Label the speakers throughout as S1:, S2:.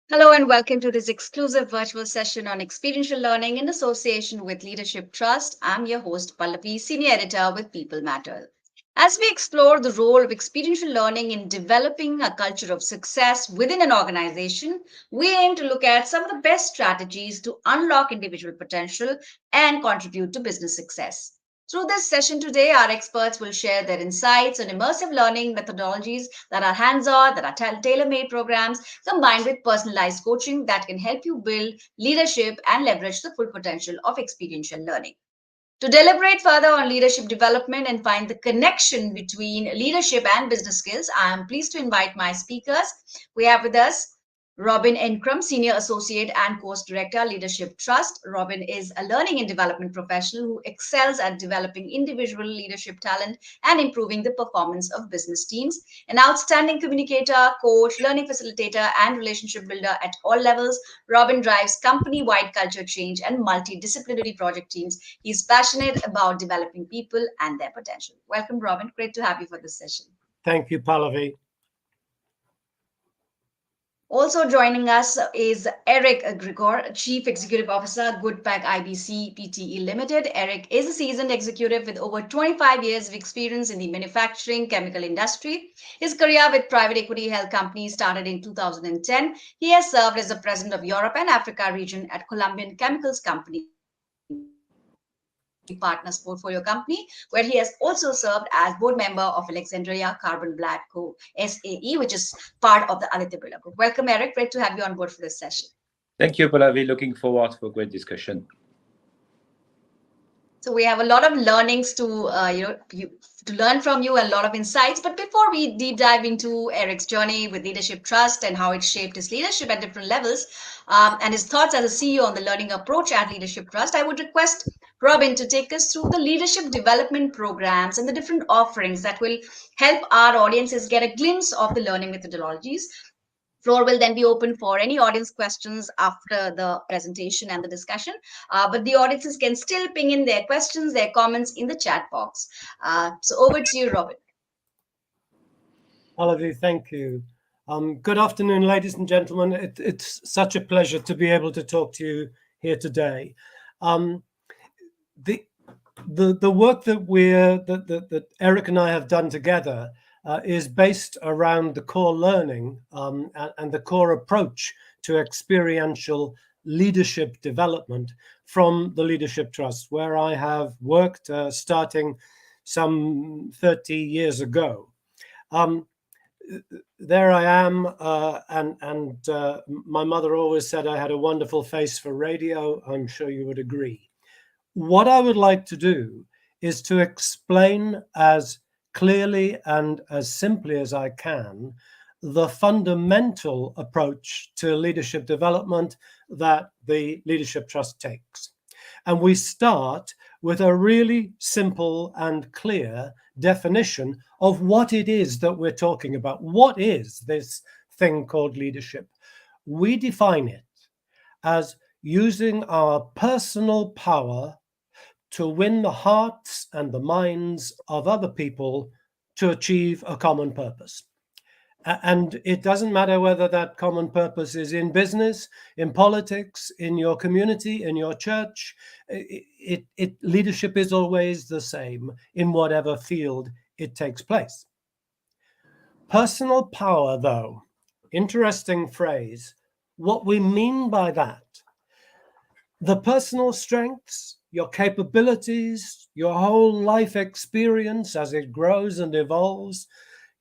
S1: Hello and welcome to this exclusive virtual session on experiential learning in association with Leadership Trust. I'm your host, Pallavi, Senior Editor with People Matter. As we explore the role of experiential learning in developing a culture of success within an organization, we aim to look at some of the best strategies to unlock individual potential and contribute to business success. Through this session today, our experts will share their insights on immersive learning methodologies that are hands on, that are tailor made programs combined with personalized coaching that can help you build leadership and leverage the full potential of experiential learning. To deliberate further on leadership development and find the connection between leadership and business skills, I am pleased to invite my speakers. We have with us Robin Enkrum, Senior Associate and Course Director, Leadership Trust. Robin is a learning and development professional who excels at developing individual leadership talent and improving the performance of business teams. An outstanding communicator, coach, learning facilitator, and relationship builder at all levels, Robin drives company-wide culture change and multidisciplinary project teams. He's passionate about developing people and their potential. Welcome, Robin. Great to have you for this session.
S2: Thank you, Pallavi.
S1: Also joining us is Eric Grigor, Chief Executive Officer, Goodpack IBC Pte. Limited. Eric is a seasoned executive with over 25 years of experience in the manufacturing chemical industry. His career with private equity held companies started in 2010. He has served as the president of Europe and Africa region at Colombian Chemicals Company Partners Portfolio Company, where he has also served as board member of Alexandria Carbon Black Co. SAE, which is part of the Aditya Birla Group. Welcome, Eric. Great to have you on board for this session.
S3: Thank you, Pallavi. Looking forward for a great discussion.
S1: So we have a lot of learnings to to learn from you, a lot of insights. But before we deep dive into Eric's journey with Leadership Trust and how it shaped his leadership at different levels, and his thoughts as a CEO on the learning approach at Leadership Trust, I would request Robin to take us through the leadership development programs and the different offerings that will help our audiences get a glimpse of the learning methodologies. Floor will then be open for any audience questions after the presentation and the discussion. But the audiences can still ping in their questions, their comments in the chat box. So over to you, Robin.
S2: Pallavi, thank you. Good afternoon, ladies and gentlemen. It's such a pleasure to be able to talk to you here today. The work that Eric and I have done together is based around the core learning and the core approach to experiential leadership development from the Leadership Trust, where I have worked starting some 30 years ago. There I am, and my mother always said I had a wonderful face for radio. I'm sure you would agree. What I would like to do is to explain as clearly and as simply as I can the fundamental approach to leadership development that the Leadership Trust takes. And we start with a really simple and clear definition of what it is that we're talking about. What is this thing called leadership? We define it as using our personal power to win the hearts and the minds of other people to achieve a common purpose. And it doesn't matter whether that common purpose is in business, in politics, in your community, in your church. Leadership is always the same in whatever field it takes place. Personal power, though, interesting phrase. What we mean by that, the personal strengths, your capabilities, your whole life experience as it grows and evolves,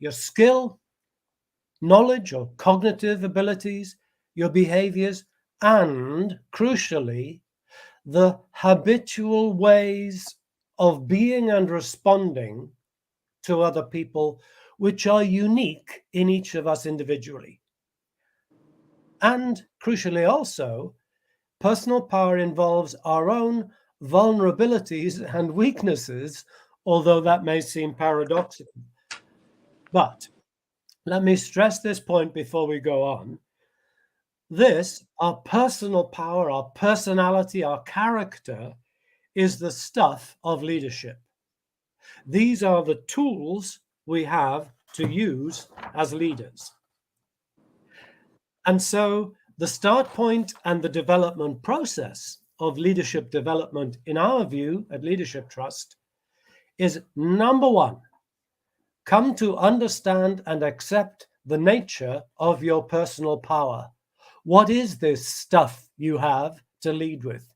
S2: your skill, knowledge or cognitive abilities, your behaviors, and crucially, the habitual ways of being and responding to other people, which are unique in each of us individually. And crucially also, personal power involves our own vulnerabilities and weaknesses, although that may seem paradoxical. But let me stress this point before we go on. This, our personal power, our personality, our character, is the stuff of leadership. These are the tools we have to use as leaders. And so The start point and the development process of leadership development, in our view at Leadership Trust, is number one, come to understand and accept the nature of your personal power. What is this stuff you have to lead with?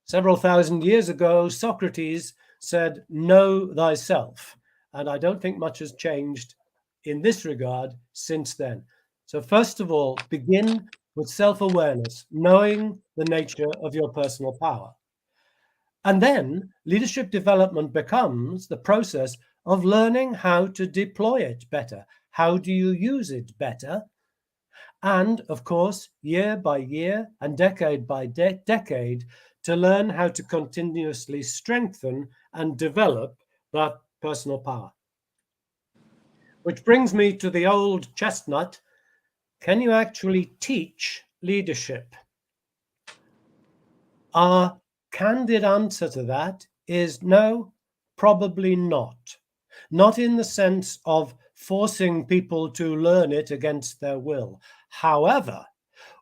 S2: Several thousand years ago, Socrates said, "Know thyself." And I don't think much has changed in this regard since then. So first of all, begin with self-awareness, knowing the nature of your personal power. And then leadership development becomes the process of learning how to deploy it better. How do you use it better? And of course, year by year and decade by decade, to learn how to continuously strengthen and develop that personal power. Which brings me to the old chestnut. Can you actually teach leadership? Our candid answer to that is no, probably not. Not in the sense of forcing people to learn it against their will. However,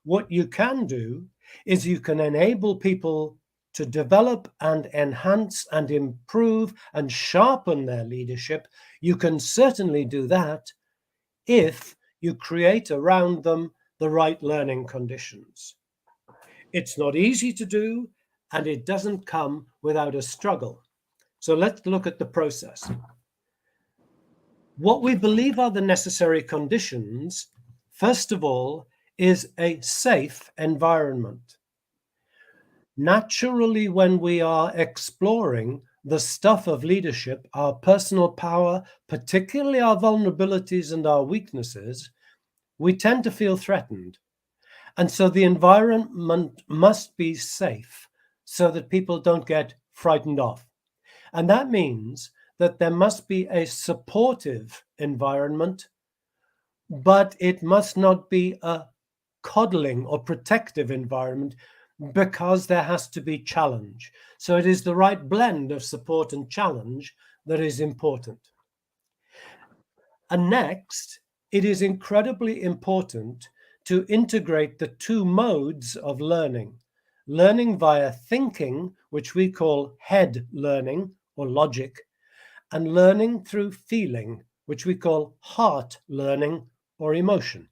S2: what you can do is you can enable people to develop and enhance and improve and sharpen their leadership. You can certainly do that if you create around them the right learning conditions. It's not easy to do, and it doesn't come without a struggle. So let's look at the process. What we believe are the necessary conditions, first of all, is a safe environment. Naturally, when we are exploring the stuff of leadership, our personal power, particularly our vulnerabilities and our weaknesses, we tend to feel threatened. And so the environment must be safe so that people don't get frightened off. And that means that there must be a supportive environment, but it must not be a coddling or protective environment, because there has to be challenge. So it is the right blend of support and challenge that is important. And next, it is incredibly important to integrate the two modes of learning. Learning via thinking, which we call head learning or logic, and learning through feeling, which we call heart learning or emotion.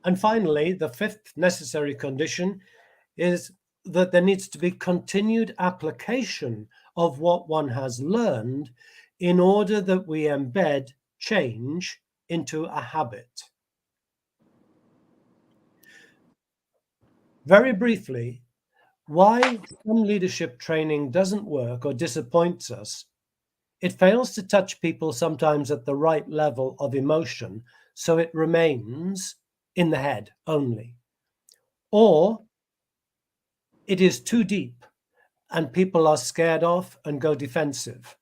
S2: And finally, the fifth necessary condition is that there needs to be continued application of what one has learned in order that we embed change into a habit. Very briefly, why some leadership training doesn't work or disappoints us. It fails to touch people sometimes at the right level of emotion, so it remains in the head only. Or it is too deep and people are scared off and go defensive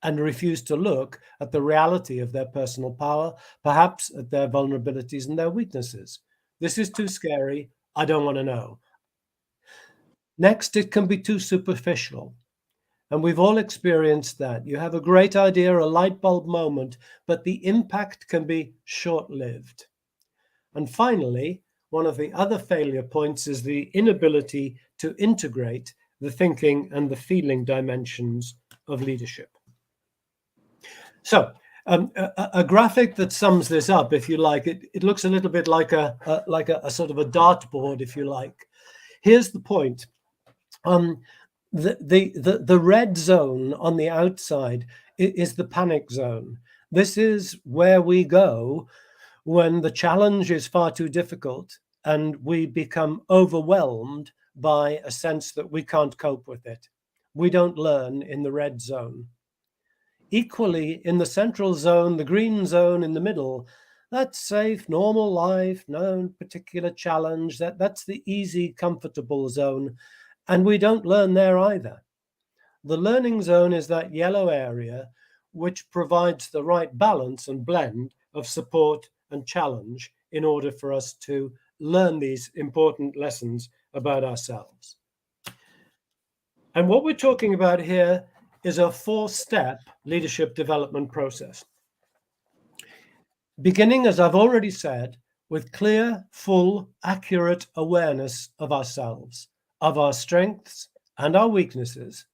S2: and refuse to look at the reality of their personal power, perhaps at their vulnerabilities and their weaknesses. This is too scary. I don't want to know. Next, it can be too superficial. And we've all experienced that. You have a great idea, a light bulb moment, but the impact can be short-lived. And finally, one of the other failure points is the inability to integrate the thinking and the feeling dimensions of leadership. So a graphic that sums this up, if you like, it looks a little bit like a sort of a dartboard, if you like. Here's the point. The red zone on the outside is the panic zone. This is where we go when the challenge is far too difficult and we become overwhelmed by a sense that we can't cope with it. We don't learn in the red zone. Equally, in the central zone, the green zone in the middle, that's safe, normal life, no particular challenge. That's the easy, comfortable zone. And we don't learn there either. The learning zone is that yellow area which provides the right balance and blend of support and challenge in order for us to learn these important lessons about ourselves. And what we're talking about here is a 4-step leadership development process. Beginning, as I've already said, with clear, full, accurate awareness of ourselves, of our strengths and our weaknesses,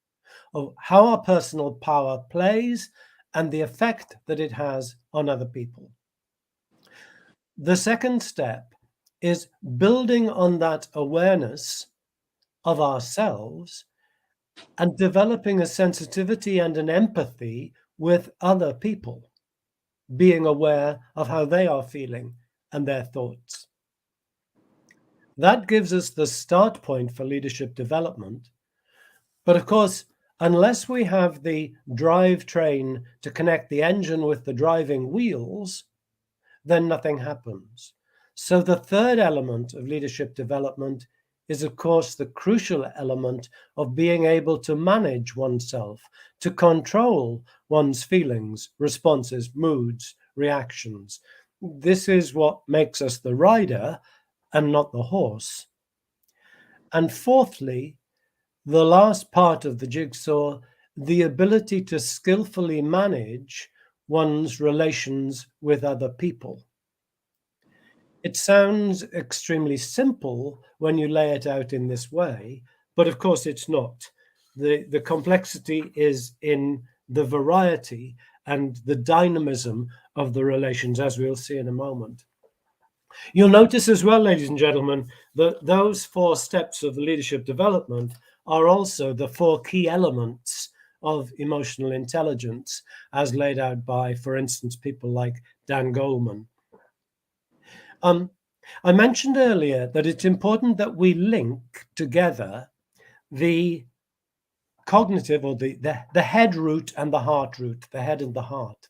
S2: of how our personal power plays and the effect that it has on other people. The second step is building on that awareness of ourselves and developing a sensitivity and an empathy with other people, being aware of how they are feeling and their thoughts. That gives us the start point for leadership development. But of course, unless we have the drivetrain to connect the engine with the driving wheels, then nothing happens. So the third element of leadership development is, of course, the crucial element of being able to manage oneself, to control one's feelings, responses, moods, reactions. This is what makes us the rider and not the horse. And fourthly, the last part of the jigsaw, the ability to skillfully manage one's relations with other people. It sounds extremely simple when you lay it out in this way, but of course it's not. The complexity is in the variety and the dynamism of the relations, as we'll see in a moment. You'll notice as well, ladies and gentlemen, that those 4 steps of leadership development are also the 4 key elements of emotional intelligence, as laid out by, for instance, people like Dan Goleman. I mentioned earlier that it's important that we link together the cognitive, or the head root and the heart root, the head and the heart.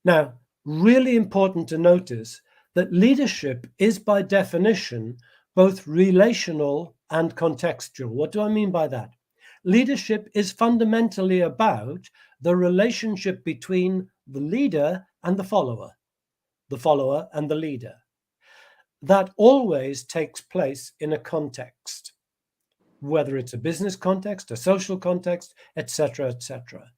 S2: Now, really important to notice that leadership is by definition both relational and contextual. What do I mean by that? Leadership is fundamentally about the relationship between the leader and the follower and the leader. That always takes place in a context, whether it's a business context, a social context, etc., etc.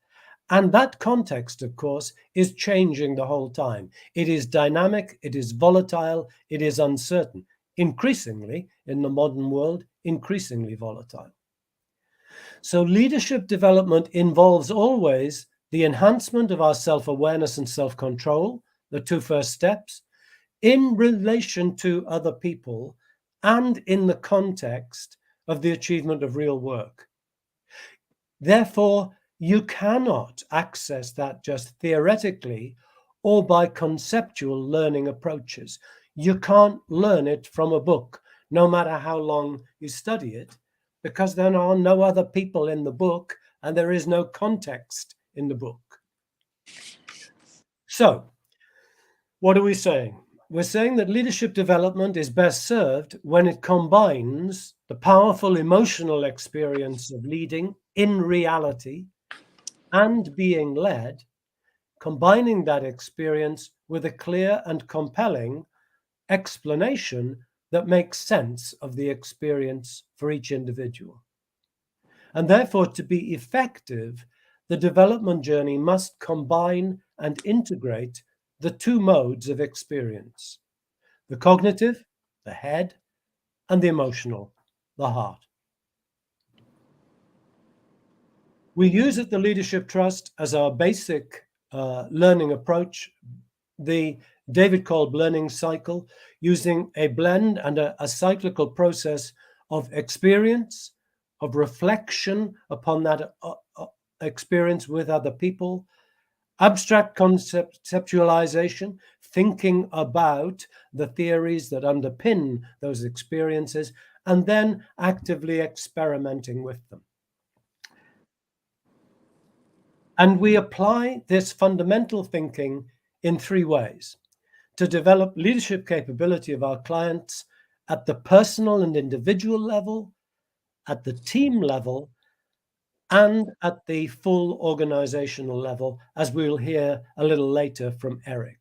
S2: And that context, of course, is changing the whole time. It is dynamic, it is volatile, it is uncertain. Increasingly, in the modern world, increasingly volatile. So leadership development involves always the enhancement of our self-awareness and self-control, the 2 first steps, in relation to other people and in the context of the achievement of real work. Therefore, you cannot access that just theoretically or by conceptual learning approaches. You can't learn it from a book, no matter how long you study it, because there are no other people in the book and there is no context in the book. So, what are we saying? We're saying that leadership development is best served when it combines the powerful emotional experience of leading in reality and being led, combining that experience with a clear and compelling explanation that makes sense of the experience for each individual. And therefore, to be effective, the development journey must combine and integrate the 2 modes of experience: the cognitive, the head, and the emotional, the heart. We use at the Leadership Trust as our basic learning approach the David Kolb learning cycle, using a blend and a cyclical process of experience, of reflection upon that experience with other people, abstract conceptualization, thinking about the theories that underpin those experiences, and then actively experimenting with them. And we apply this fundamental thinking in 3 ways: to develop leadership capability of our clients at the personal and individual level, at the team level, and at the full organizational level, as we'll hear a little later from Eric.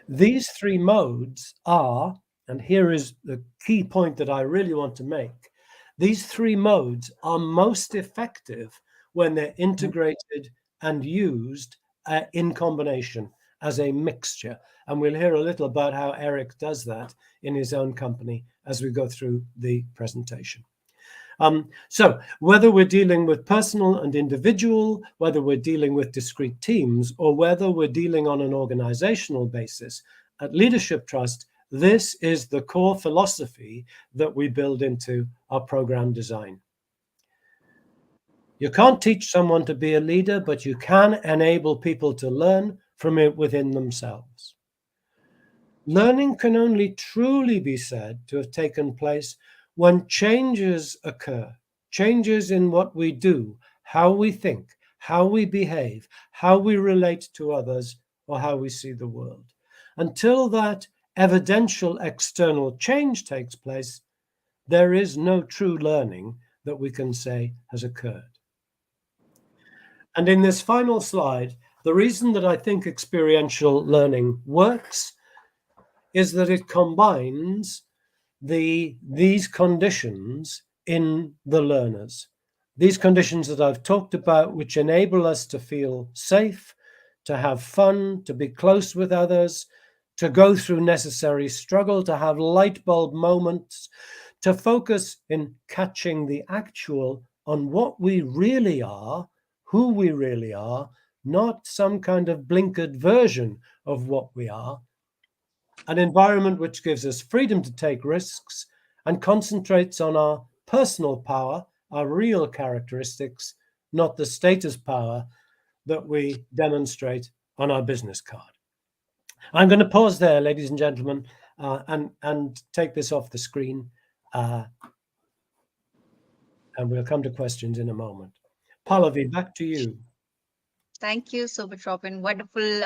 S2: These 3 modes are, and here is the key point that I really want to make, these 3 modes are most effective when they're integrated and used in combination. as a mixture. And we'll hear a little about how Eric does that in his own company as we go through the presentation. So whether we're dealing with personal and individual, whether we're dealing with discrete teams, or whether we're dealing on an organizational basis, at Leadership Trust, this is the core philosophy that we build into our program design. You can't teach someone to be a leader, but you can enable people to learn from it within themselves. Learning can only truly be said to have taken place when changes occur, changes in what we do, how we think, how we behave, how we relate to others, or how we see the world. Until that evidential external change takes place, there is no true learning that we can say has occurred. And in this final slide, the reason that I think experiential learning works is that it combines these conditions in the learners. These conditions that I've talked about, which enable us to feel safe, to have fun, to be close with others, to go through necessary struggle, to have light bulb moments, to focus in catching the actual on what we really are, who we really are, not some kind of blinkered version of what we are. An environment which gives us freedom to take risks and concentrates on our personal power, our real characteristics, not the status power that we demonstrate on our business card. I'm going to pause there, ladies and gentlemen, and take this off the screen, and we'll come to questions in a moment. Pallavi, back to you.
S1: Thank you so much, Robin. Wonderful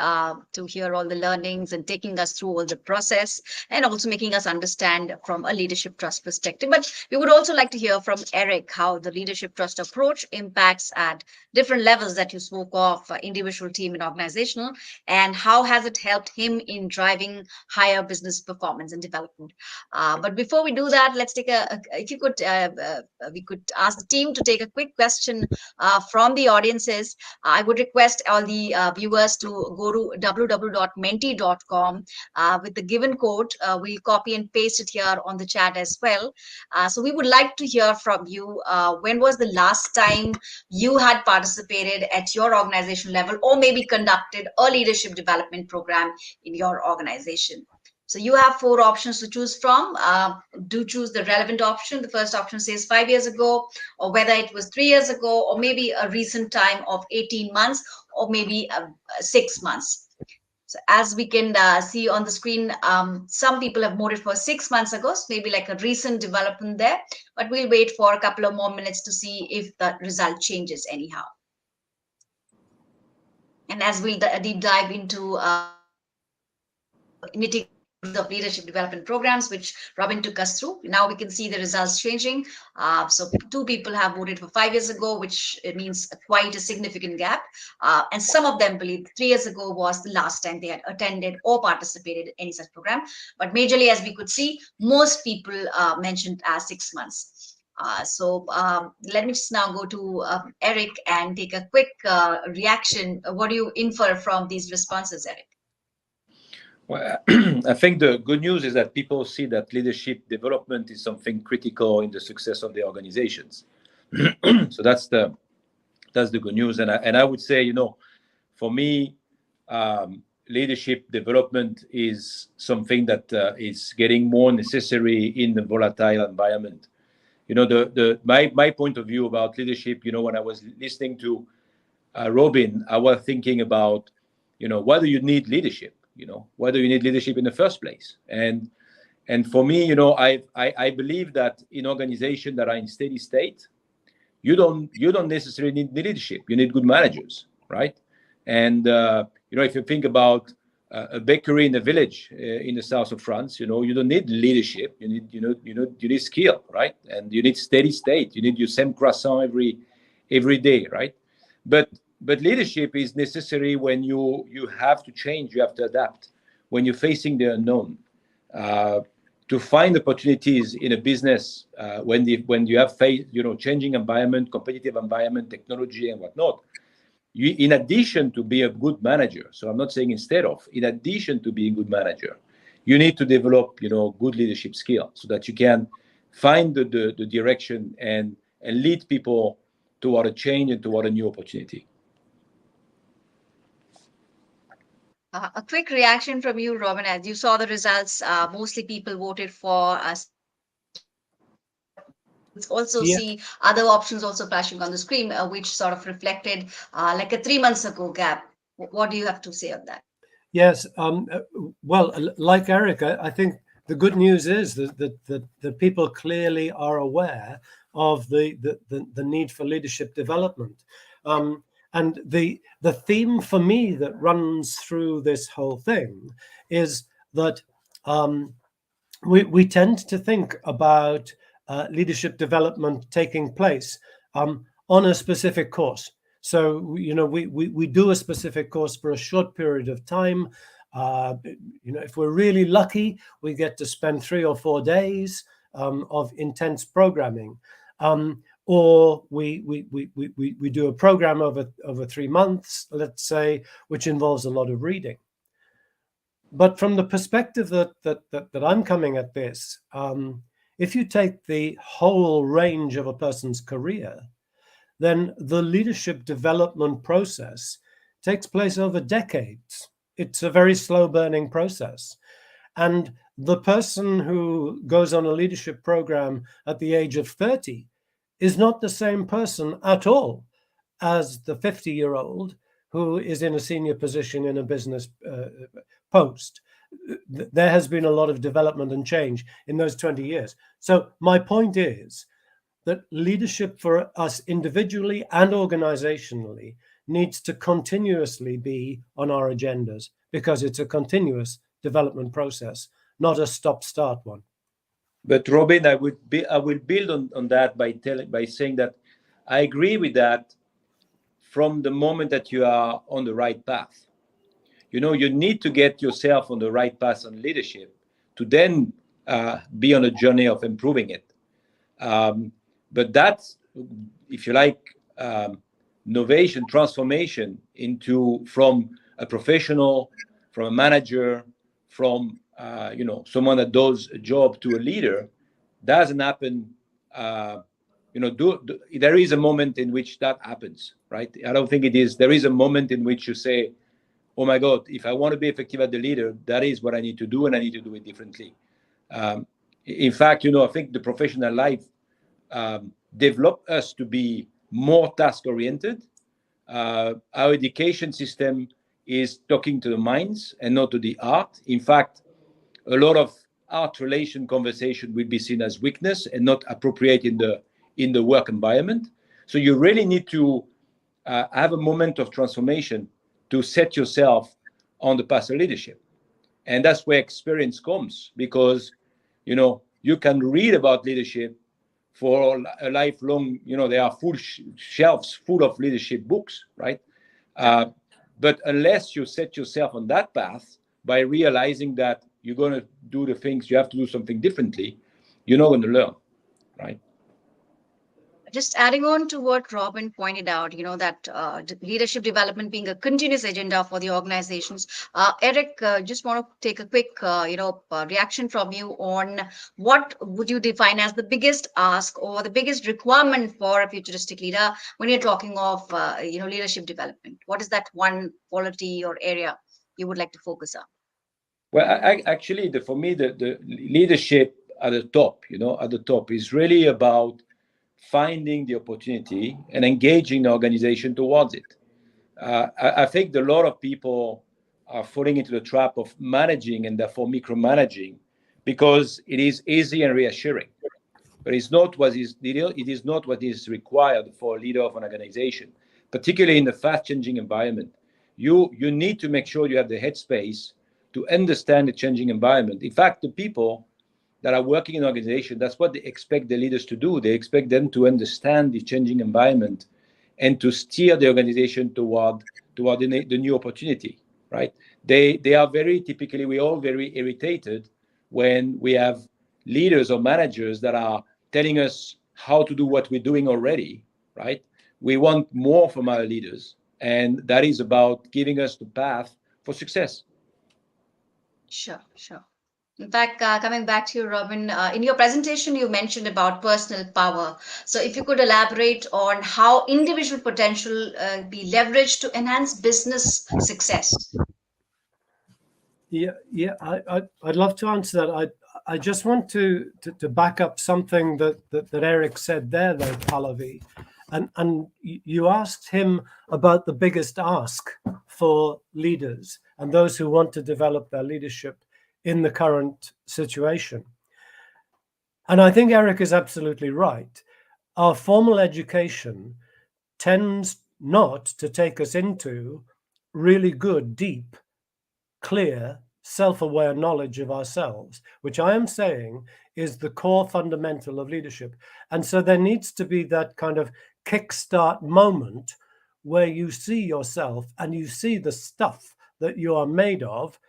S1: to hear all the learnings and taking us through all the process and also making us understand from a leadership trust perspective. But we would also like to hear from Eric how the leadership trust approach impacts at different levels that you spoke of, individual, team, and organizational, and how has it helped him in driving higher business performance and development. But before we do that, let's take if you could, we could ask the team to take a quick question from the audiences. I would request all the viewers to go to www.menti.com with the given code. We'll copy and paste it here on the chat as well. So we would like to hear from you. When was the last time you had participated at your organization level or maybe conducted a leadership development program in your organization? So you have 4 options to choose from. Do choose the relevant option. The first option says 5 years ago, or whether it was 3 years ago, or maybe a recent time of 18 months, or maybe 6 months. So as we can see on the screen, some people have voted for 6 months ago, so maybe like a recent development there, but we'll wait for a couple of more minutes to see if the result changes anyhow. And as we'll deep dive into nitty of leadership development programs, which Robin took us through. Now we can see the results changing. So 2 people have voted for 5 years ago, which means quite a significant gap. And some of them believe 3 years ago was the last time they had attended or participated in any such program. But majorly, as we could see, most people mentioned as 6 months. So let me just now go to Eric and take a quick reaction. What do you infer from these responses, Eric?
S3: Well, I think the good news is that people see that leadership development is something critical in the success of the organizations. So that's the good news. And I would say, for me, leadership development is something that is getting more necessary in the volatile environment. My point of view about leadership, when I was listening to Robin, I was thinking about, why do you need leadership? Why do you need leadership in the first place? And for me, I believe that in organizations that are in steady state, you don't necessarily need leadership. You need good managers, right? And if you think about a bakery in a village in the south of France, you don't need leadership. You need skill, right? And you need steady state. You need your same croissant every day, right? But leadership is necessary when you have to change, you have to adapt. When you're facing the unknown, to find opportunities in a business, when you have changing environment, competitive environment, technology and whatnot, you, in addition to be a good manager, so I'm not saying instead of, in addition to being a good manager, you need to develop, good leadership skill so that you can find the direction and lead people toward a change and toward a new opportunity.
S1: A quick reaction from you, Robin, as you saw the results. Mostly people voted for us. Also
S2: Yeah.
S1: see other options also flashing on the screen, which sort of reflected like a 3 months ago gap. What do you have to say on that?
S2: Yes. Well, like Eric, I think the good news is that people clearly are aware of the need for leadership development. And the theme for me that runs through this whole thing is that we tend to think about leadership development taking place on a specific course. So, we do a specific course for a short period of time. If we're really lucky, we get to spend 3 or 4 days of intense programming. Or we do a program over 3 months, let's say, which involves a lot of reading. But from the perspective that I'm coming at this, if you take the whole range of a person's career, then the leadership development process takes place over decades. It's a very slow burning process. And the person who goes on a leadership program at the age of 30 is not the same person at all as the 50-year-old who is in a senior position in a business post. There has been a lot of development and change in those 20 years. So my point is that leadership for us individually and organizationally needs to continuously be on our agendas, because it's a continuous development process, not a stop-start one.
S3: But Robin, I will build on that by saying that I agree with that from the moment that you are on the right path. You need to get yourself on the right path on leadership to then be on a journey of improving it. But that's, if you like, innovation, transformation from a professional, from a manager, from someone that does a job to a leader, doesn't happen. There is a moment in which that happens, right? I don't think it is. There is a moment in which you say, oh my God, if I want to be effective as the leader, that is what I need to do, and I need to do it differently. In fact, I think the professional life developed us to be more task-oriented. Our education system is talking to the minds and not to the art. In fact, a lot of art-relation conversation will be seen as weakness and not appropriate in the work environment. So you really need to have a moment of transformation to set yourself on the path of leadership. And that's where experience comes, because, you can read about leadership for a lifelong, there are full shelves full of leadership books, right? But unless you set yourself on that path by realizing that you're going to do the things, you have to do something differently, you're not going to learn, right?
S1: Just adding on to what Robin pointed out, that leadership development being a continuous agenda for the organizations. Eric, just want to take a quick, reaction from you on what would you define as the biggest ask or the biggest requirement for a futuristic leader when you're talking of, leadership development? What is that one quality or area you would like to focus on?
S3: Well, actually, for me, the leadership at the top, is really about finding the opportunity and engaging the organization towards it. I think a lot of people are falling into the trap of managing and therefore micromanaging because it is easy and reassuring, but it's not what is needed. It is not what is required for a leader of an organization, particularly in the fast-changing environment. You need to make sure you have the headspace to understand the changing environment. In fact, the people that are working in an organization, that's what they expect the leaders to do. They expect them to understand the changing environment and to steer the organization toward the new opportunity, right? They are we're all very irritated when we have leaders or managers that are telling us how to do what we're doing already, right? We want more from our leaders, and that is about giving us the path for success.
S1: Sure, sure. In fact, coming back to you, Robin, in your presentation, you mentioned about personal power. So, if you could elaborate on how individual potential be leveraged to enhance business success.
S2: Yeah, I'd love to answer that. I just want to back up something that Eric said there, though, Pallavi, and you asked him about the biggest ask for leaders and those who want to develop their leadership in the current situation. And I think Eric is absolutely right. Our formal education tends not to take us into really good, deep, clear, self-aware knowledge of ourselves, which I am saying is the core fundamental of leadership. And so there needs to be that kind of kickstart moment where you see yourself and you see the stuff that you are made of,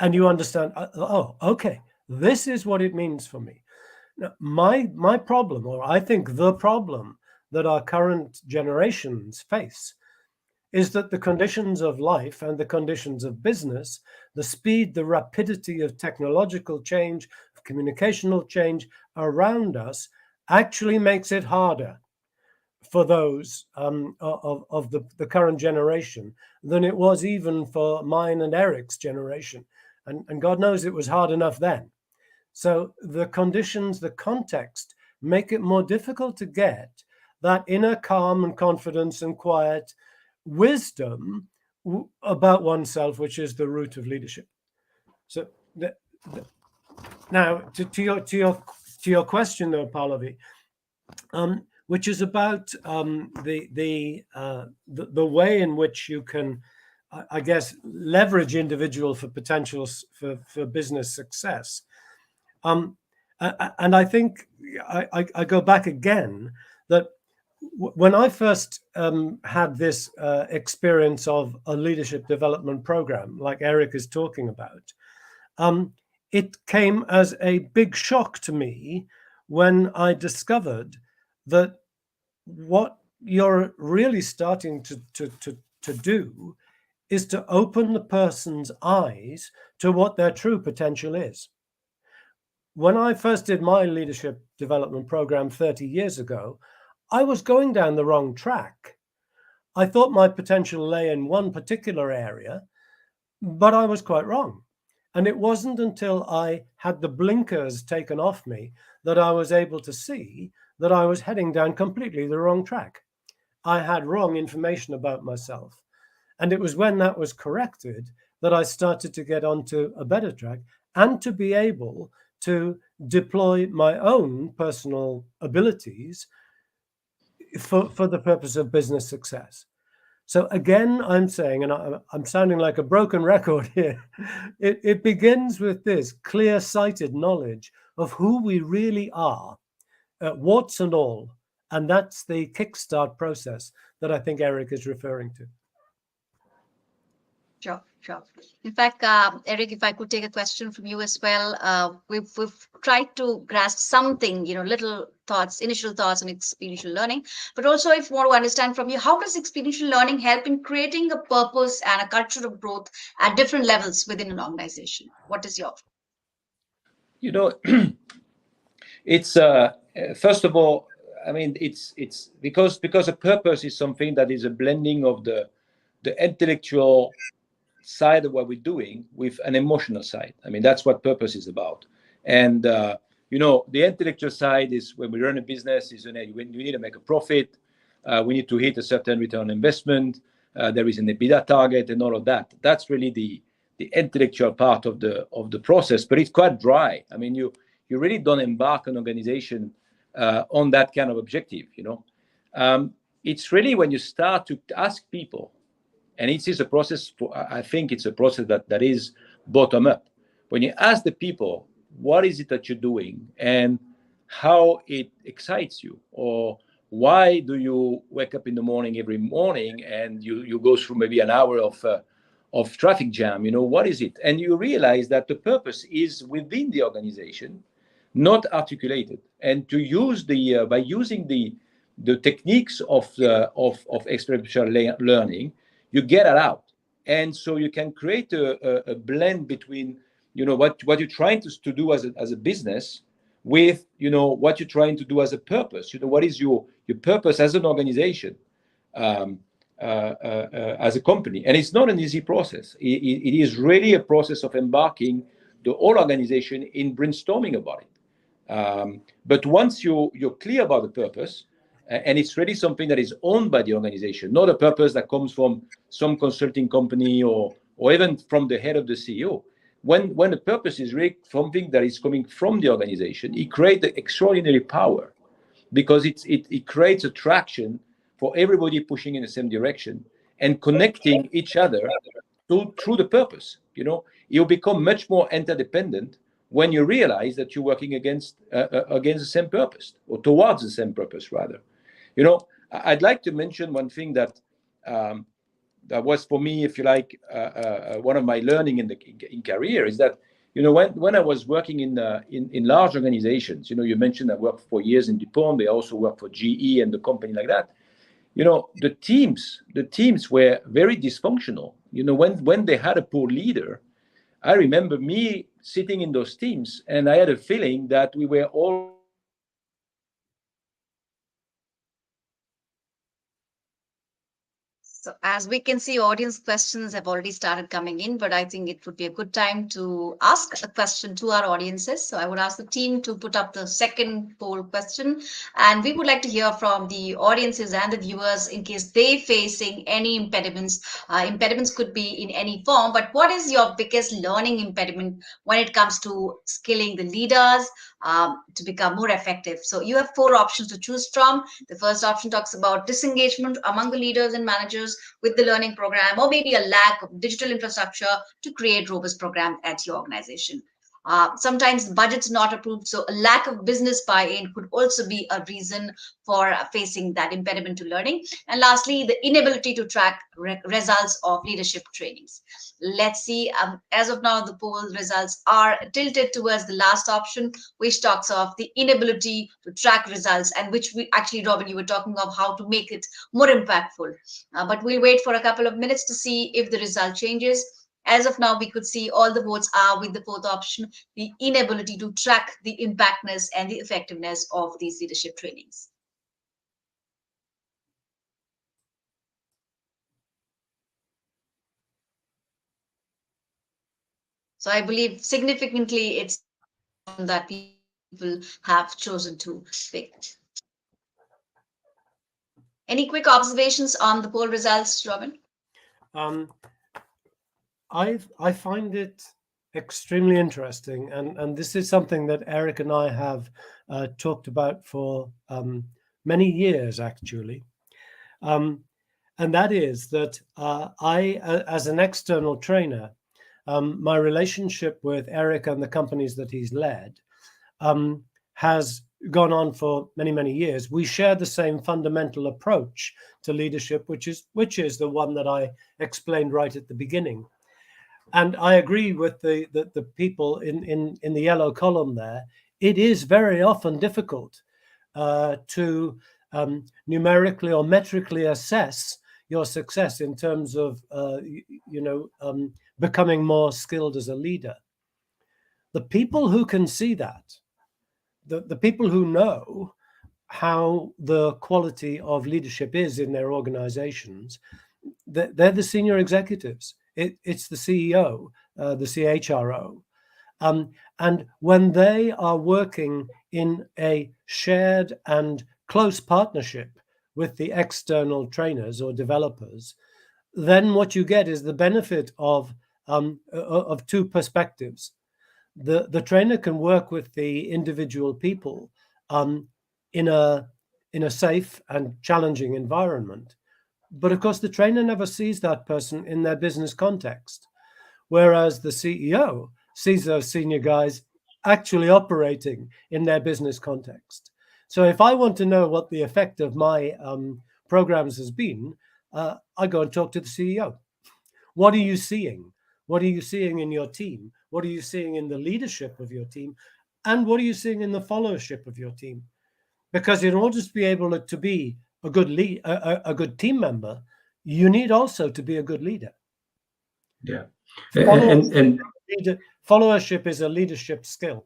S2: and you understand, oh, okay, this is what it means for me. Now, my problem, or I think the problem that our current generations face, is that the conditions of life and the conditions of business, the speed, the rapidity of technological change, of communicational change around us, actually makes it harder for those of the current generation than it was even for mine and Eric's generation. And God knows it was hard enough then. So the conditions, the context, make it more difficult to get that inner calm and confidence and quiet wisdom about oneself, which is the root of leadership. So now to your question, though, Pallavi, which is about the way in which you can, I guess, leverage individual for potentials for business success. And I think I go back again that when I first had this experience of a leadership development program, like Eric is talking about, it came as a big shock to me when I discovered that what you're really starting to do is to open the person's eyes to what their true potential is. When I first did my leadership development program 30 years ago, I was going down the wrong track. I thought my potential lay in one particular area, but I was quite wrong. And it wasn't until I had the blinkers taken off me that I was able to see that I was heading down completely the wrong track. I had wrong information about myself. And it was when that was corrected that I started to get onto a better track and to be able to deploy my own personal abilities for the purpose of business success. So again, I'm saying, and I'm sounding like a broken record here, it begins with this clear-sighted knowledge of who we really are, warts and all. And that's the kickstart process that I think Eric is referring to.
S1: Sure, sure. In fact, Eric, if I could take a question from you as well, we've tried to grasp something, little thoughts, initial thoughts on experiential learning, but also if you want to understand from you, how does experiential learning help in creating a purpose and a culture of growth at different levels within an organization? What is your?
S3: It's first of all, I mean, it's because a purpose is something that is a blending of the intellectual side of what we're doing with an emotional side. I mean, that's what purpose is about. And the intellectual side is when we run a business, is when you need to make a profit, we need to hit a certain return on investment, there is an EBITDA target and all of that. That's really the intellectual part of the process, but it's quite dry. I mean, you really don't embark an organization on that kind of objective. It's really when you start to ask people, and it is a process. I think it's a process that is bottom up. When you ask the people, what is it that you're doing and how it excites you, or why do you wake up in the morning every morning and you go through maybe an hour of traffic jam? What is it? And you realize that the purpose is within the organization, not articulated. And to use by using the the techniques of experiential learning, you get it out, and so you can create a blend between what you're trying to do as a business with what you're trying to do as a purpose. What is your purpose as an organization, um, as a company. And it's not an easy process. It is really a process of embarking the whole organization in brainstorming about it. But once you're clear about the purpose, and it's really something that is owned by the organization, not a purpose that comes from some consulting company or even from the head of the CEO. When the purpose is really something that is coming from the organization, it creates extraordinary power, because it creates a traction for everybody pushing in the same direction and connecting each other through the purpose. You become much more interdependent when you realize that you're working against the same purpose, or towards the same purpose, rather. I'd like to mention one thing that that was for me, if you like, one of my learning in career, is that when I was working in large organizations, you mentioned I worked for years in DuPont. They also worked for GE and the company like that. The teams were very dysfunctional. When they had a poor leader, I remember me sitting in those teams, and I had a feeling that we were all
S1: So as we can see, audience questions have already started coming in, but I think it would be a good time to ask a question to our audiences. So I would ask the team to put up the second poll question, and we would like to hear from the audiences and the viewers in case they facing any impediments. Impediments could be in any form, but what is your biggest learning impediment when it comes to skilling the leaders to become more effective? So you have 4 options to choose from. The first option talks about disengagement among the leaders and managers with the learning program, or maybe a lack of digital infrastructure to create robust program at your organization. Sometimes budget's not approved, so a lack of business buy-in could also be a reason for facing that impediment to learning. And lastly, the inability to track results of leadership trainings. Let's see. As of now, the poll results are tilted towards the last option, which talks of the inability to track results, and which we actually, Robin, you were talking of how to make it more impactful. But we'll wait for a couple of minutes to see if the result changes. As of now, we could see all the votes are with the 4th option, the inability to track the impactness and the effectiveness of these leadership trainings. So I believe significantly it's that people have chosen to pick. Any quick observations on the poll results, Robin?
S2: I find it extremely interesting, and this is something that Eric and I have talked about for many years, actually. And that is that I, as an external trainer, my relationship with Eric and the companies that he's led has gone on for many, many years. We share the same fundamental approach to leadership, which is the one that I explained right at the beginning. And I agree with the people in the yellow column there. It is very often difficult to numerically or metrically assess your success in terms of becoming more skilled as a leader. The people who can see that, the people who know how the quality of leadership is in their organizations, they're the senior executives. It's the CEO, the CHRO. And when they are working in a shared and close partnership with the external trainers or developers, then what you get is the benefit of 2 perspectives. The trainer can work with the individual people in a safe and challenging environment. But of course, the trainer never sees that person in their business context, whereas the CEO sees those senior guys actually operating in their business context. So if I want to know what the effect of my programs has been, I go and talk to the CEO. What are you seeing? What are you seeing in your team? What are you seeing in the leadership of your team? And what are you seeing in the followership of your team? Because in order to be able to be a good a good team member, you need also to be a good leader.
S3: Yeah.
S2: Followership is a leadership skill.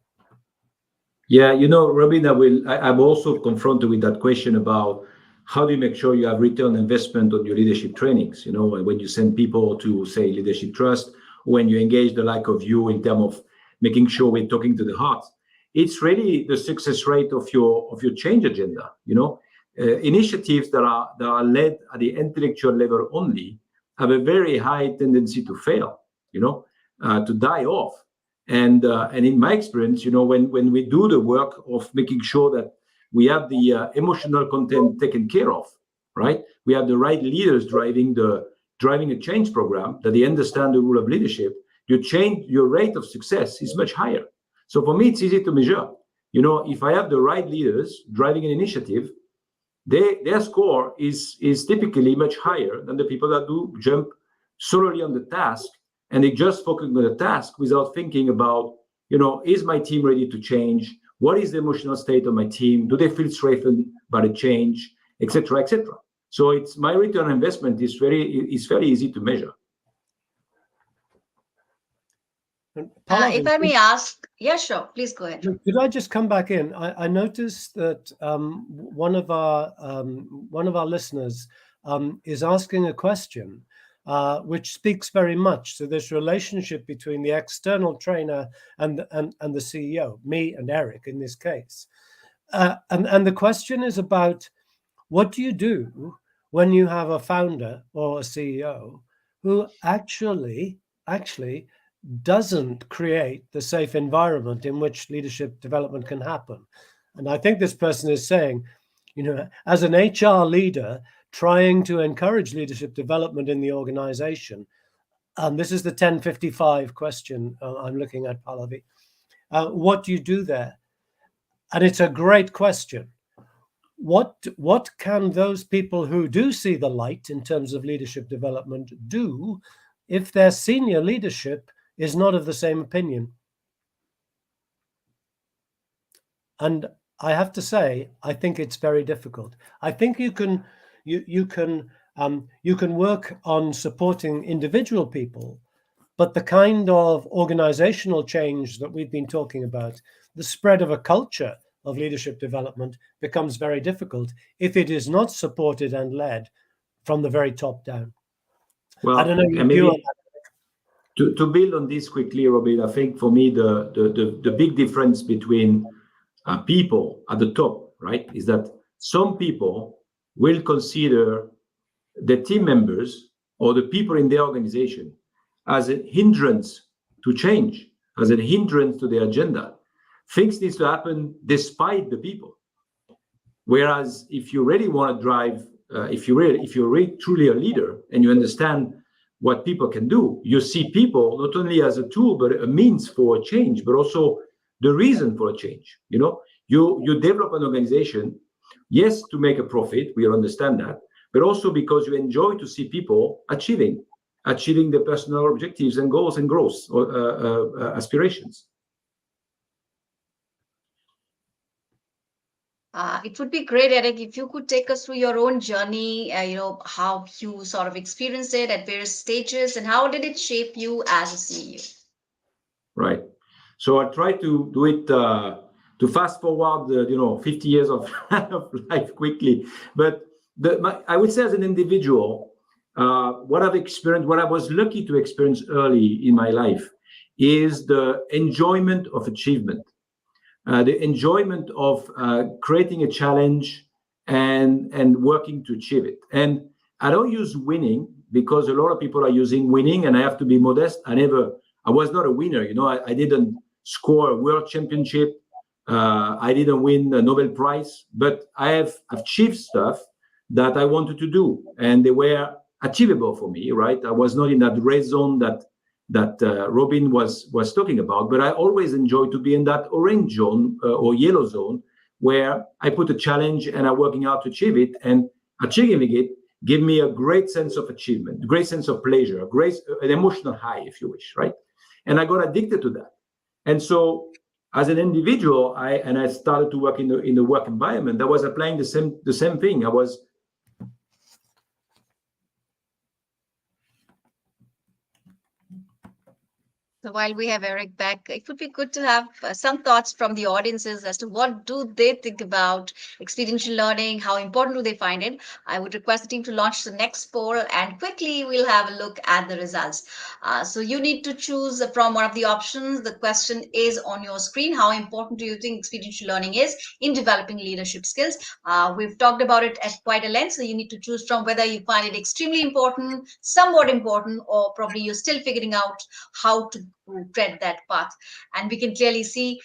S3: Yeah, Robin, I'm also confronted with that question about how do you make sure you have return on investment on your leadership trainings? When you send people to, say, Leadership Trust, when you engage the like of you in terms of making sure we're talking to the heart, it's really the success rate of your change agenda. Initiatives that are led at the intellectual level only have a very high tendency to fail, to die off. And in my experience, when we do the work of making sure that we have the emotional content taken care of, right? We have the right leaders driving a change program, that they understand the rule of leadership. Your rate of success is much higher. So for me, it's easy to measure. If I have the right leaders driving an initiative, their score is typically much higher than the people that do jump solely on the task, and they just focus on the task without thinking about, is my team ready to change? What is the emotional state of my team? Do they feel threatened by the change, etc., etc.? So it's my return on investment is fairly easy to measure.
S1: If I may ask, yeah, sure, please go ahead.
S2: Could I just come back in? I noticed that one of our listeners is asking a question which speaks very much to this relationship between the external trainer and the CEO, me and Eric in this case. And the question is about, what do you do when you have a founder or a CEO who actually doesn't create the safe environment in which leadership development can happen? And I think this person is saying, as an HR leader trying to encourage leadership development in the organization, this is the 1055 question I'm looking at, Pallavi. What do you do there? And it's a great question. What can those people who do see the light in terms of leadership development do if their senior leadership is not of the same opinion? And I have to say, I think it's very difficult. I think you can work on supporting individual people, but the kind of organizational change that we've been talking about, the spread of a culture of leadership development, becomes very difficult if it is not supported and led from the very top down.
S3: Well,
S2: I don't know.
S3: And maybe to build on this quickly, Robin, I think for me the big difference between people at the top, right, is that some people will consider the team members or the people in their organization as a hindrance to change, as a hindrance to their agenda. Things need to happen despite the people. Whereas if you really want to drive, if you're really truly a leader and you understand what people can do, you see people not only as a tool, but a means for a change, but also the reason for a change. You develop an organization, yes, to make a profit, we understand that, but also because you enjoy to see people achieving their personal objectives and goals and growth or aspirations.
S1: It would be great, Eric, if you could take us through your own journey, how you sort of experienced it at various stages, and how did it shape you as a CEO?
S3: Right. So I try to do it to fast forward, 50 years of life quickly. But I would say as an individual, what I've experienced, what I was lucky to experience early in my life, is the enjoyment of achievement. The enjoyment of creating a challenge and working to achieve it. And I don't use winning because a lot of people are using winning, and I have to be modest. I was not a winner. I didn't score a world championship. I didn't win a Nobel Prize, but I have achieved stuff that I wanted to do, and they were achievable for me, right? I was not in that red zone that Robin was talking about, but I always enjoy to be in that orange zone or yellow zone where I put a challenge and I'm working out to achieve it, and achieving it give me a great sense of achievement, a great sense of pleasure, an emotional high, if you wish, right? And I got addicted to that. And so as an individual, I started to work in the work environment. I was applying the same thing.
S1: So while we have Eric back, it would be good to have some thoughts from the audiences as to what do they think about experiential learning, how important do they find it. I would request the team to launch the next poll, and quickly we'll have a look at the results. So you need to choose from one of the options. The question is on your screen. How important do you think experiential learning is in developing leadership skills? We've talked about it at quite a length, so you need to choose from whether you find it extremely important, somewhat important, or probably you're still figuring out how to tread that path. And we can clearly see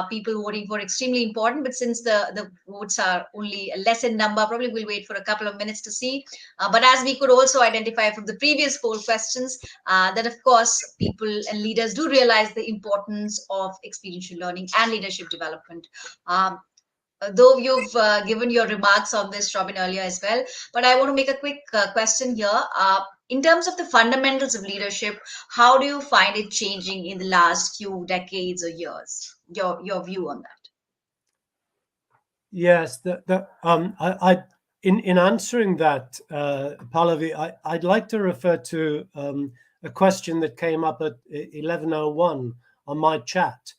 S1: people voting for extremely important, but since the votes are only a less in number, probably we'll wait for a couple of minutes to see. But as we could also identify from the previous poll questions, that of course people and leaders do realize the importance of experiential learning and leadership development. Though you've given your remarks on this, Robin, earlier as well, but I want to make a quick question here. In terms of the fundamentals of leadership, how do you find it changing in the last few decades or years? Your view on that?
S2: Yes, in answering that, Pallavi, I'd like to refer to a question that came up at 11:01 on my chat.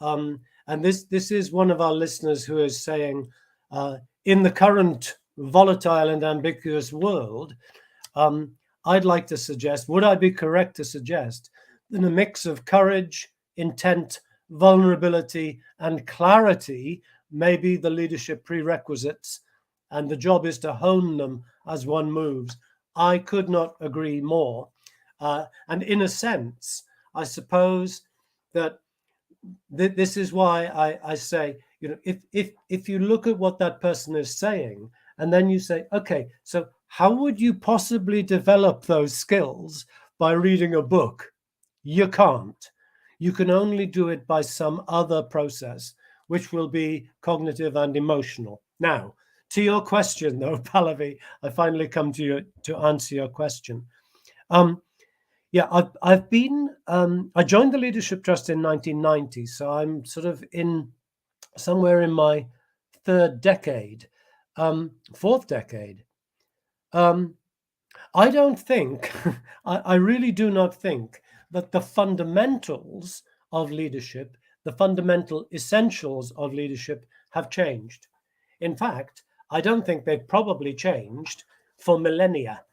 S2: And this is one of our listeners who is saying, in the current volatile and ambiguous world, I'd like to suggest, would I be correct to suggest, that a mix of courage, intent, vulnerability, and clarity may be the leadership prerequisites, and the job is to hone them as one moves? I could not agree more. And in a sense, I suppose that this is why I say, if you look at what that person is saying, and then you say, okay, so how would you possibly develop those skills by reading a book? You can't. You can only do it by some other process, which will be cognitive and emotional. Now, to your question, though, Pallavi, I finally come to you to answer your question. Yeah, I've been. I joined the Leadership Trust in 1990, so I'm sort of somewhere in my third decade, fourth decade. I don't think, I really do not think that the fundamentals of leadership, the fundamental essentials of leadership have changed. In fact, I don't think they've probably changed for millennia.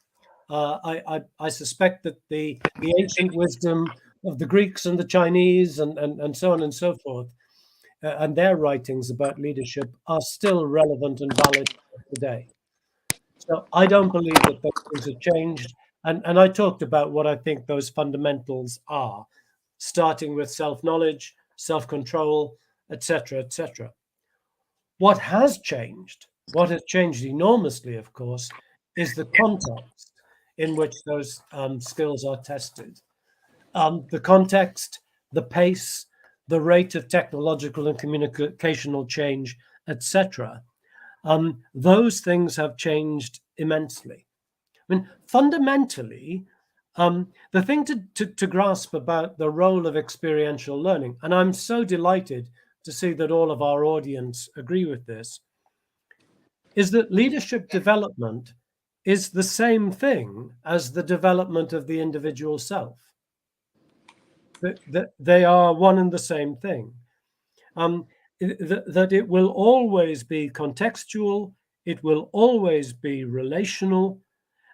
S2: I suspect that the ancient wisdom of the Greeks and the Chinese and so on and so forth, and their writings about leadership are still relevant and valid today. So I don't believe that those things have changed. And I talked about what I think those fundamentals are, starting with self-knowledge, self-control, etc., etc. What has changed enormously, of course, is the context in which those skills are tested. The context, the pace, the rate of technological and communicational change, etc. Those things have changed immensely. I mean, fundamentally, the thing to grasp about the role of experiential learning, and I'm so delighted to see that all of our audience agree with this, is that leadership development is the same thing as the development of the individual self. They are one and the same thing. That it will always be contextual, it will always be relational,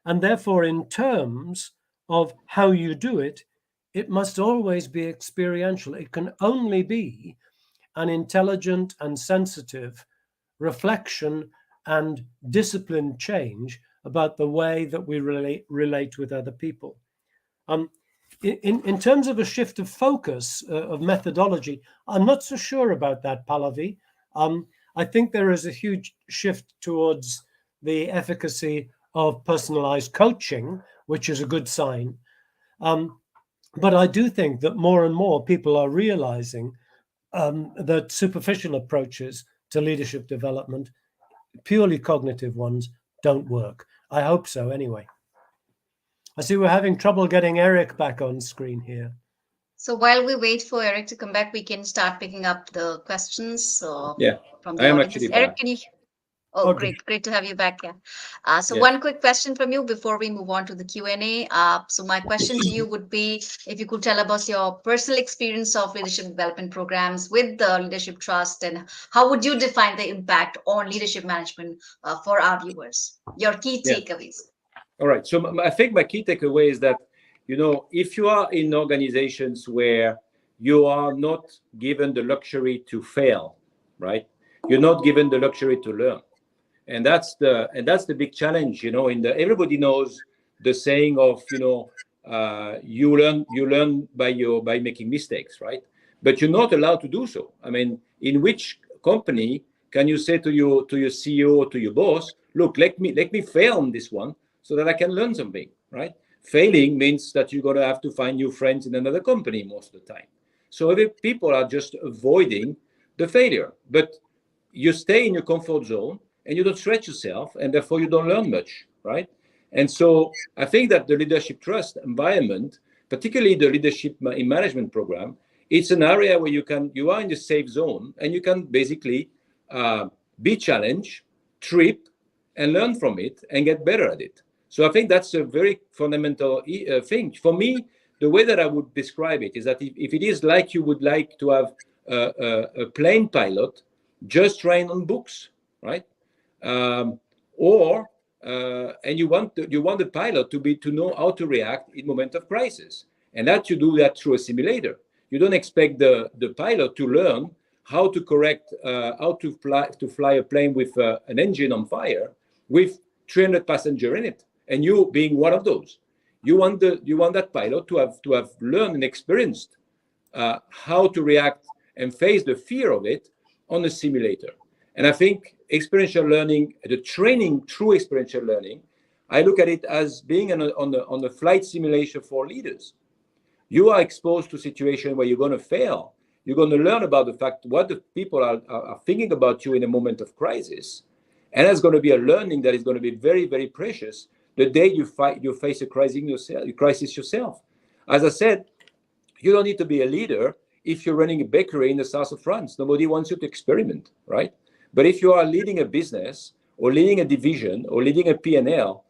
S2: and therefore in terms of how you do it, it must always be experiential. It can only be an intelligent and sensitive reflection and disciplined change about the way that we relate with other people. In terms of a shift of focus, of methodology, I'm not so sure about that, Pallavi. I think there is a huge shift towards the efficacy of personalized coaching, which is a good sign. But I do think that more and more people are realizing that superficial approaches to leadership development, purely cognitive ones, don't work. I hope so anyway. I see we're having trouble getting Eric back on screen here.
S1: So while we wait for Eric to come back, we can start picking up the questions
S3: Yeah,
S1: from
S3: I
S1: the
S3: am
S1: audiences.
S3: actually
S1: Eric,
S3: back.
S1: can you? Oh,
S2: Okay.
S1: great to have you back. Yeah. So
S3: Yeah.
S1: one quick question from you before we move on to the Q&A. So my question to you would be, if you could tell us your personal experience of leadership development programs with the Leadership Trust, and how would you define the impact on leadership management for our viewers? Your key
S3: Yeah.
S1: takeaways.
S3: All right. So I think my key takeaway is that, if you are in organizations where you are not given the luxury to fail, right? You're not given the luxury to learn. And that's the big challenge, everybody knows the saying of, you learn by making mistakes, right? But you're not allowed to do so. I mean, in which company can you say to your CEO or to your boss, look, let me fail on this one so that I can learn something, right? Failing means that you're going to have to find new friends in another company most of the time. So if people are just avoiding the failure, but you stay in your comfort zone and you don't stretch yourself, and therefore you don't learn much, right? And so I think that the leadership trust environment, particularly the leadership in management program, it's an area where you are in the safe zone and you can basically uh, be challenged, trip, and learn from it and get better at it. So I think that's a very fundamental thing. For me, the way that I would describe it is that if it is like you would like to have a plane pilot just train on books, right? Um, or and you want the pilot to know how to react in moment of crisis, and that you do that through a simulator. You don't expect the pilot to learn how to correct how to fly a plane with an engine on fire with 300 passengers in it, and you being one of those. You want that pilot to have learned and experienced how to react and face the fear of it on a simulator. And I think experiential learning, the training through experiential learning, I look at it as being on a flight simulation for leaders. You are exposed to a situation where you're going to fail. You're going to learn about the fact what the people are thinking about you in a moment of crisis. And that's going to be a learning that is going to be very, very precious the day you face a crisis yourself. As I said, you don't need to be a leader if you're running a bakery in the south of France. Nobody wants you to experiment, right? But if you are leading a business or leading a division or leading a P&L,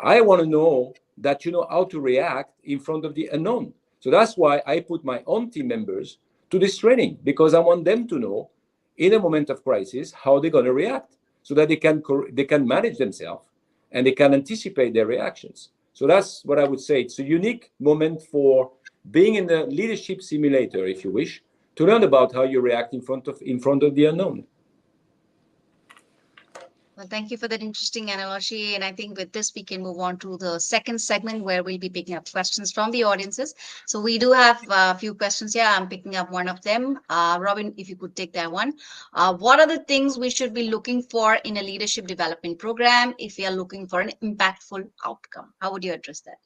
S3: I want to know that you know how to react in front of the unknown. So that's why I put my own team members to this training, because I want them to know in a moment of crisis how they're going to react so that they can manage themselves and they can anticipate their reactions. So that's what I would say. It's a unique moment for being in the leadership simulator, if you wish, to learn about how you react in front of the unknown.
S1: Well, thank you for that interesting analogy. And I think with this, we can move on to the second segment where we'll be picking up questions from the audiences. So we do have a few questions here. I'm picking up one of them. Robin, if you could take that one. What are the things we should be looking for in a leadership development program if we are looking for an impactful outcome? How would you address that?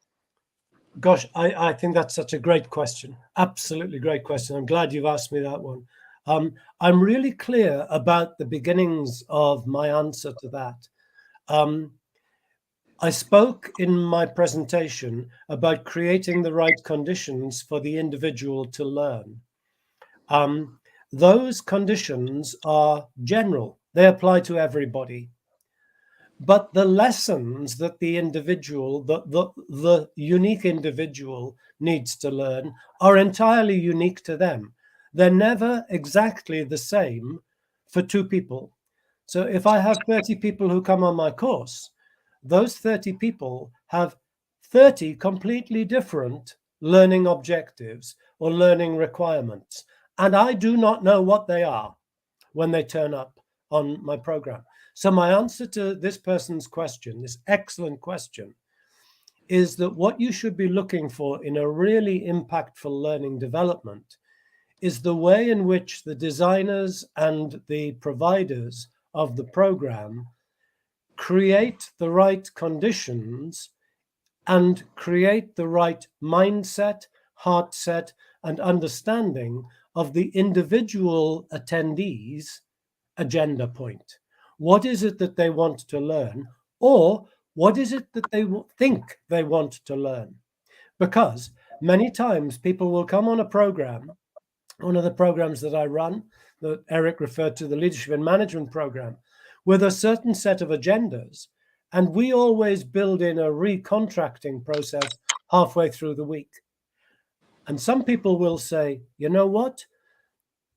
S2: Gosh, I think that's such a great question. Absolutely great question. I'm glad you've asked me that one. I'm really clear about the beginnings of my answer to that. I spoke in my presentation about creating the right conditions for the individual to learn. Those conditions are general. They apply to everybody. But the lessons that the individual, the unique individual needs to learn are entirely unique to them. They're never exactly the same for two people. So if I have 30 people who come on my course, those 30 people have 30 completely different learning objectives or learning requirements. And I do not know what they are when they turn up on my program. So my answer to this person's question, this excellent question, is that what you should be looking for in a really impactful learning development is the way in which the designers and the providers of the program create the right conditions and create the right mindset, heart set, and understanding of the individual attendees' agenda point. What is it that they want to learn? Or what is it that they think they want to learn? Because many times people will come on a program, one of the programs that I run, that Eric referred to, the Leadership and Management program, with a certain set of agendas. And we always build in a recontracting process halfway through the week. And some people will say, you know what?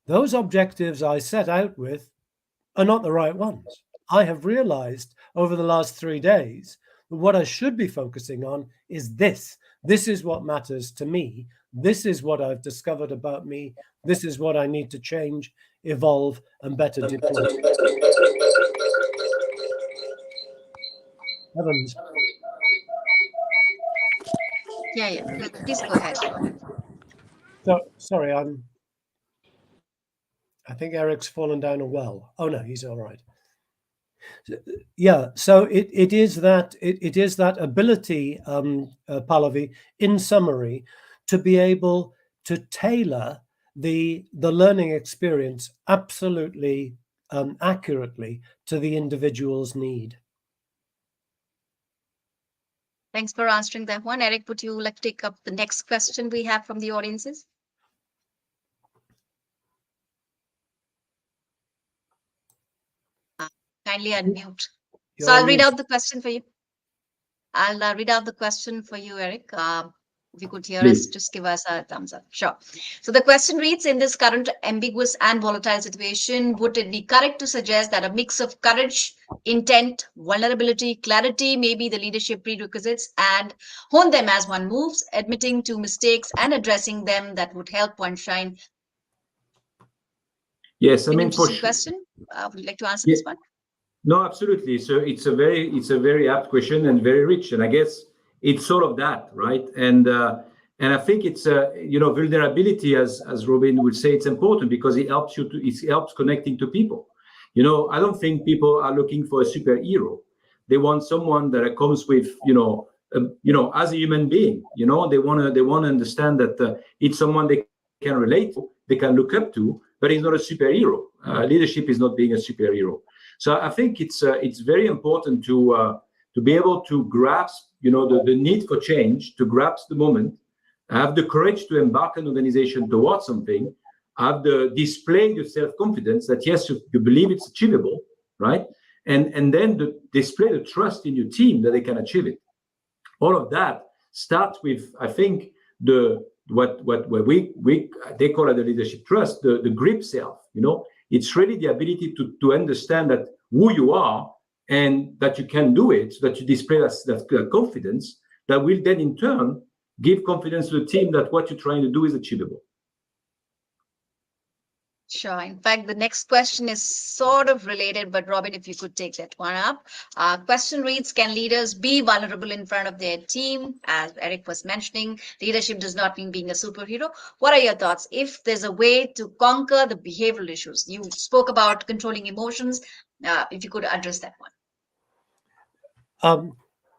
S2: Those objectives I set out with are not the right ones. I have realized over the last 3 days that what I should be focusing on is this. This is what matters to me. This is what I've discovered about me. This is what I need to change, evolve, and better deploy. Evans.
S1: Yeah. Please go ahead.
S2: So, sorry, I think Eric's fallen down a well. Oh no, he's all right. Yeah, so it is that ability, Pallavi, in summary, to be able to tailor the learning experience absolutely accurately to the individual's need.
S1: Thanks for answering that one. Eric, would you like to take up the next question we have from the audiences? Kindly unmute.
S2: You're
S1: So I'll
S2: on
S1: read
S2: mute.
S1: out the question for you. I'll read out the question for you, Eric. If you could hear
S3: Please.
S1: us, just give us a thumbs up. Sure. So the question reads, in this current ambiguous and volatile situation, would it be correct to suggest that a mix of courage, intent, vulnerability, clarity may be the leadership prerequisites, and hone them as one moves, admitting to mistakes and addressing them that would help one shine?
S3: Yes, I
S1: An
S3: mean, for
S1: interesting
S3: sure.
S1: question. Would you like to answer
S3: Yeah.
S1: this one?
S3: No, absolutely. So it's a very apt question and very rich, and I guess it's sort of that, right? And I think it's vulnerability, as Robin would say, it's important because it helps connecting to people. I don't think people are looking for a superhero. They want someone that comes with as a human being. They want to understand that it's someone they can relate to, they can look up to, but he's not a superhero. Leadership is not being a superhero. So I think it's very important to be able to grasp, the need for change, to grasp the moment, have the courage to embark an organization towards something, have the display your self-confidence that yes, you believe it's achievable, right? And then display the trust in your team that they can achieve it. All of that starts with, I think, what they call it the leadership trust, the grip self. It's really the ability to understand that who you are and that you can do it, so that you display that confidence that will then in turn give confidence to the team that what you're trying to do is achievable.
S1: Sure. In fact, the next question is sort of related, but Robin, if you could take that one up. Question reads, can leaders be vulnerable in front of their team? As Eric was mentioning, leadership does not mean being a superhero. What are your thoughts? If there's a way to conquer the behavioral issues, you spoke about controlling emotions. If you could address that one.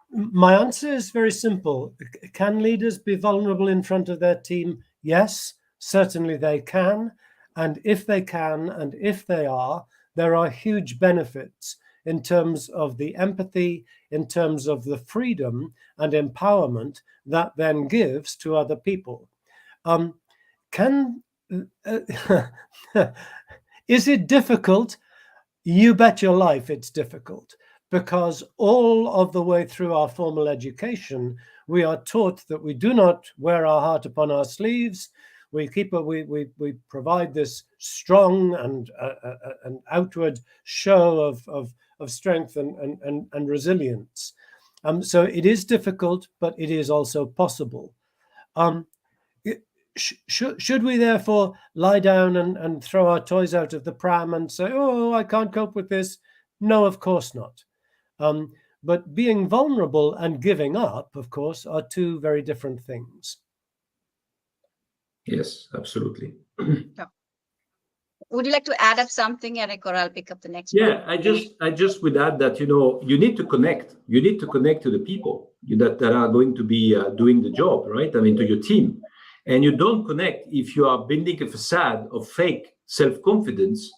S2: My answer is very simple. Can leaders be vulnerable in front of their team? Yes, certainly they can. And if they can, and if they are, there are huge benefits in terms of the empathy, in terms of the freedom and empowerment that then gives to other people. Is it difficult? You bet your life it's difficult, because all of the way through our formal education, we are taught that we do not wear our heart upon our sleeves. We provide this strong and an outward show of strength and resilience. So it is difficult, but it is also possible. Should we therefore lie down and throw our toys out of the pram and say, oh, I can't cope with this? No, of course not. But being vulnerable and giving up, of course, are two very different things.
S3: Yes, absolutely.
S1: Would you like to add up something, Eric, or I'll pick up the next one?
S3: Yeah, I just would add that, you need to connect. You need to connect to the people that are going to be doing the job, right? I mean, to your team. And you don't connect if you are building a facade of fake self-confidence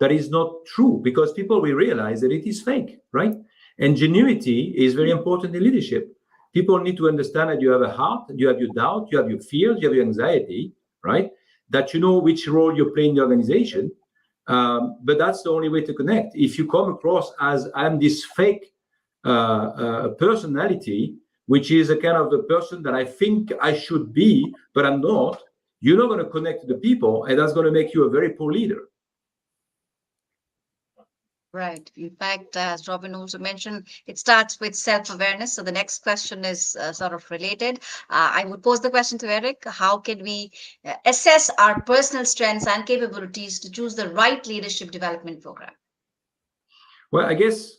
S3: that is not true, because people will realize that it is fake, right? And genuinity is very important in leadership. People need to understand that you have a heart, you have your doubt, you have your fears, you have your anxiety, right? That you know which role you play in the organization. But that's the only way to connect. If you come across as I'm this fake personality, which is a kind of the person that I think I should be, but I'm not, you're not going to connect to the people, and that's going to make you a very poor leader.
S1: Right. In fact, as Robin also mentioned, it starts with self-awareness. So the next question is sort of related. I would pose the question to Eric. How can we assess our personal strengths and capabilities to choose the right leadership development program?
S3: Well, I guess,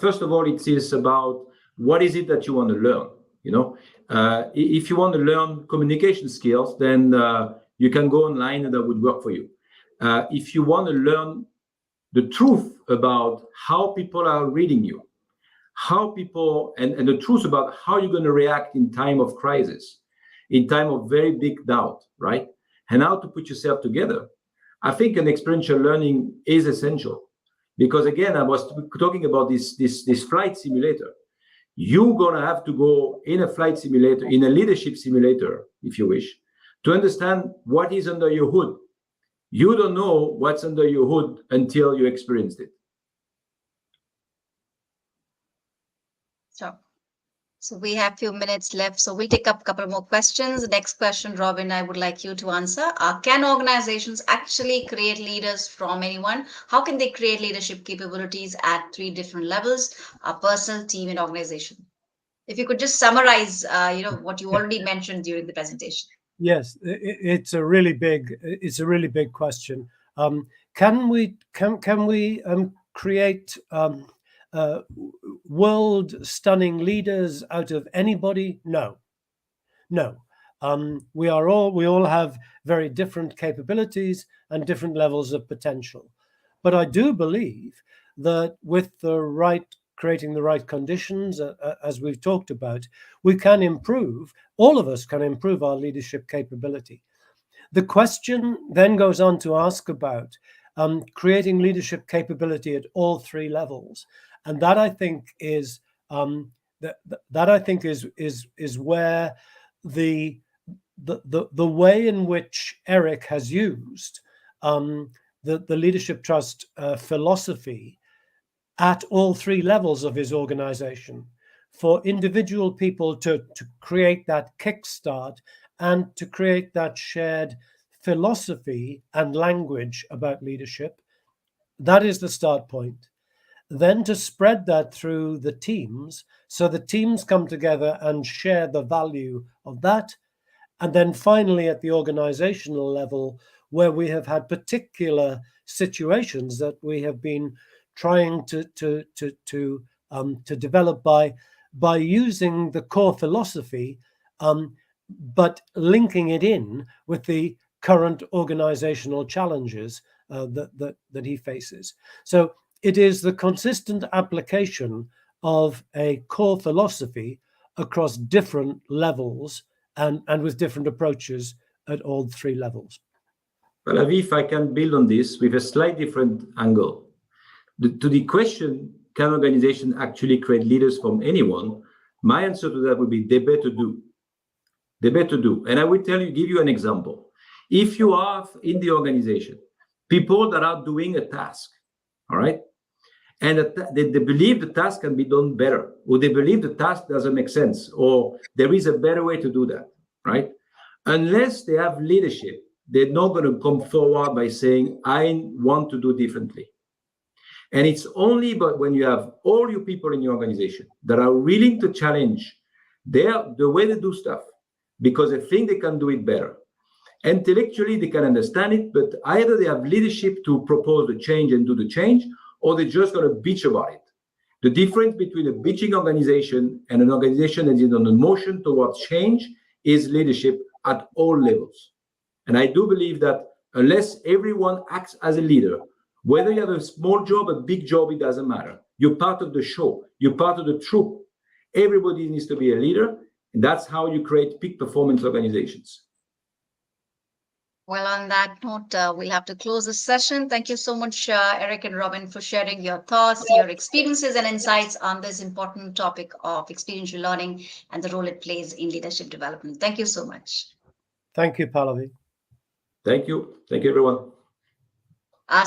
S3: first of all, it is about what is it that you want to learn. If you want to learn communication skills, then you can go online and that would work for you. If you want to learn the truth about how people are reading you, how people, and the truth about how you're going to react in time of crisis, in time of very big doubt, right? And how to put yourself together. I think an experiential learning is essential. Because again, I was talking about this flight simulator. You're going to have to go in a flight simulator, in a leadership simulator, if you wish, to understand what is under your hood. You don't know what's under your hood until you experienced it.
S1: Sure. So we have a few minutes left. So we'll take up a couple more questions. The next question, Robin, I would like you to answer. Can organizations actually create leaders from anyone? How can they create leadership capabilities at 3 different levels, personal, team, and organization? If you could just summarize, what you already mentioned during the presentation.
S2: Yes, it's a really big question. Can we create world-stunning leaders out of anybody? No. We all have very different capabilities and different levels of potential. But I do believe that with creating the right conditions, as we've talked about, we can improve, all of us can improve our leadership capability. The question then goes on to ask about creating leadership capability at all 3 levels. And that I think is is where the way in which Eric has used the Leadership Trust philosophy at all 3 levels of his organization, for individual people to create that kickstart and to create that shared philosophy and language about leadership. That is the start point. Then to spread that through the teams, so the teams come together and share the value of that. And then finally at the organizational level, where we have had particular situations that we have been trying to develop by using the core philosophy, but linking it in with the current organizational challenges that he faces. So it is the consistent application of a core philosophy across different levels and with different approaches at all 3 levels.
S3: Well, Avi, if I can build on this with a slightly different angle. To the question, can organizations actually create leaders from anyone? My answer to that would be they better do. They better do. And I will give you an example. If you have in the organization people that are doing a task, all right, and they believe the task can be done better, or they believe the task doesn't make sense, or there is a better way to do that, right? Unless they have leadership, they're not going to come forward by saying, I want to do differently. And it's only but when you have all your people in your organization that are willing to challenge the way they do stuff, because they think they can do it better. Intellectually, they can understand it, but either they have leadership to propose the change and do the change, or they're just going to bitch about it. The difference between a bitching organization and an organization that is on a motion towards change is leadership at all levels. And I do believe that unless everyone acts as a leader, whether you have a small job, a big job, it doesn't matter. You're part of the show. You're part of the troop. Everybody needs to be a leader. And that's how you create peak performance organizations.
S1: Well, on that note, we'll have to close this session. Thank you so much, Eric and Robin, for sharing your thoughts, your experiences, and insights on this important topic of experiential learning and the role it plays in leadership development. Thank you so much.
S2: Thank you, Pallavi.
S3: Thank you. Thank you, everyone.
S1: Our